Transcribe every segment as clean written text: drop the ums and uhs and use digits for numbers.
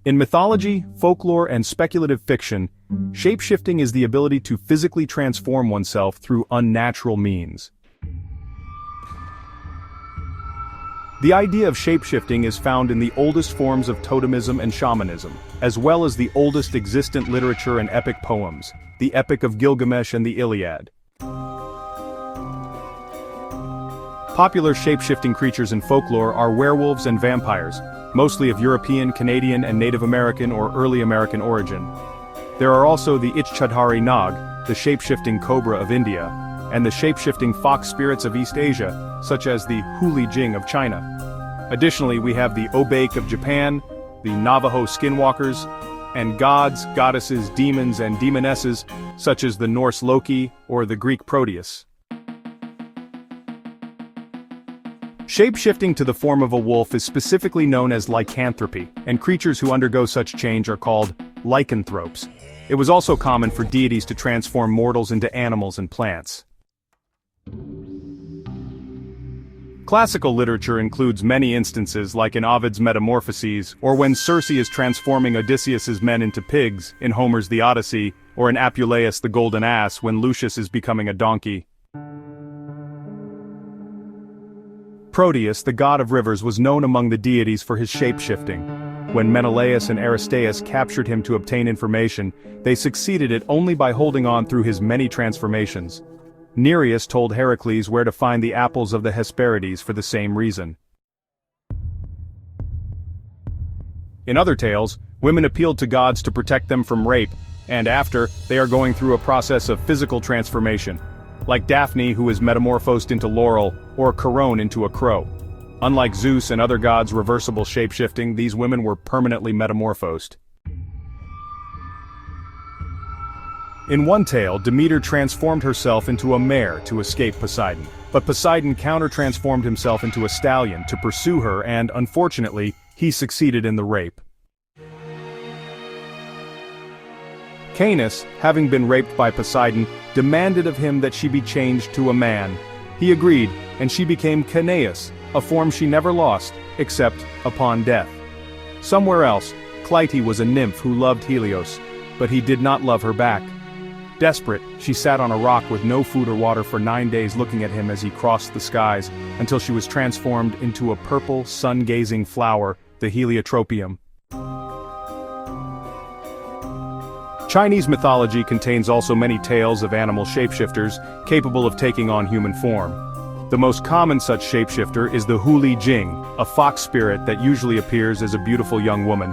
In mythology, folklore, and speculative fiction, shapeshifting is the ability to physically transform oneself through unnatural means. The idea of shapeshifting is found in the oldest forms of totemism and shamanism, as well as the oldest existent literature and epic poems, the Epic of Gilgamesh and the Iliad. Popular shapeshifting creatures in folklore are werewolves and vampires, mostly of European, Canadian, and Native American or early American origin. There are also the Ichchudhari Nag, the shapeshifting cobra of India, and the shapeshifting fox spirits of East Asia, such as the Huli Jing of China. Additionally, we have the Obaik of Japan, the Navajo skinwalkers, and gods, goddesses, demons, and demonesses, such as the Norse Loki or the Greek Proteus. Shapeshifting to the form of a wolf is specifically known as lycanthropy, and creatures who undergo such change are called lycanthropes. It was also common for deities to transform mortals into animals and plants. Classical literature includes many instances like in Ovid's Metamorphoses, or when Circe is transforming Odysseus's men into pigs, in Homer's The Odyssey, or in Apuleius the Golden Ass when Lucius is becoming a donkey. Proteus, the god of rivers, was known among the deities for his shape-shifting. When Menelaus and Aristeus captured him to obtain information, they succeeded it only by holding on through his many transformations. Nereus told Heracles where to find the apples of the Hesperides for the same reason. In other tales, women appealed to gods to protect them from rape, and after, they are going through a process of physical transformation. Like Daphne, who is metamorphosed into Laurel, or Charon into a crow. Unlike Zeus and other gods' reversible shapeshifting, these women were permanently metamorphosed. In one tale, Demeter transformed herself into a mare to escape Poseidon, but Poseidon counter-transformed himself into a stallion to pursue her and, unfortunately, he succeeded in the rape. Canis, having been raped by Poseidon, demanded of him that she be changed to a man. He agreed, and she became Caneus, a form she never lost, except upon death. Somewhere else, Clytie was a nymph who loved Helios, but he did not love her back. Desperate, she sat on a rock with no food or water for 9 days looking at him as he crossed the skies, until she was transformed into a purple, sun-gazing flower, the heliotropium. Chinese mythology contains also many tales of animal shapeshifters capable of taking on human form. The most common such shapeshifter is the Huli Jing, a fox spirit that usually appears as a beautiful young woman.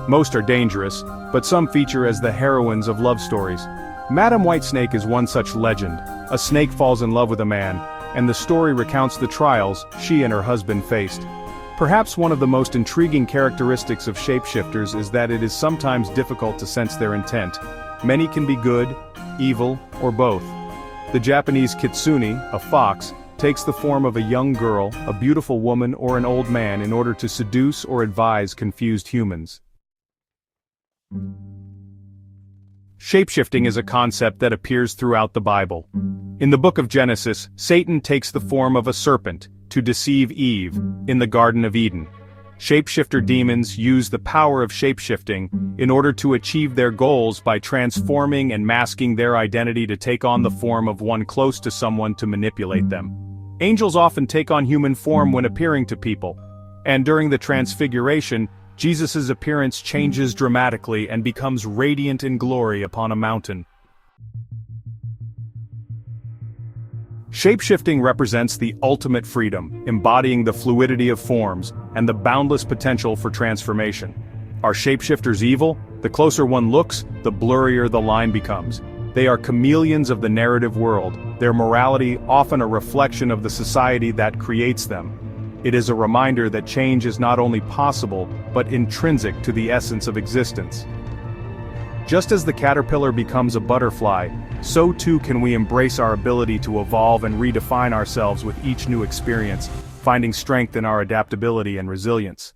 Most are dangerous, but some feature as the heroines of love stories. Madame Whitesnake is one such legend. A snake falls in love with a man, and the story recounts the trials she and her husband faced. Perhaps one of the most intriguing characteristics of shapeshifters is that it is sometimes difficult to sense their intent. Many can be good, evil, or both. The Japanese kitsune, a fox, takes the form of a young girl, a beautiful woman, or an old man in order to seduce or advise confused humans. Shapeshifting is a concept that appears throughout the Bible. In the book of Genesis, Satan takes the form of a serpent to deceive Eve in the Garden of Eden. Shapeshifter demons use the power of shapeshifting in order to achieve their goals by transforming and masking their identity to take on the form of one close to someone to manipulate them. Angels often take on human form when appearing to people, and during the Transfiguration, Jesus' appearance changes dramatically and becomes radiant in glory upon a mountain. Shapeshifting represents the ultimate freedom, embodying the fluidity of forms and the boundless potential for transformation. Are shapeshifters evil? The closer one looks, the blurrier the line becomes. They are chameleons of the narrative world, their morality often a reflection of the society that creates them. It is a reminder that change is not only possible, but intrinsic to the essence of existence. Just as the caterpillar becomes a butterfly, so too can we embrace our ability to evolve and redefine ourselves with each new experience, finding strength in our adaptability and resilience.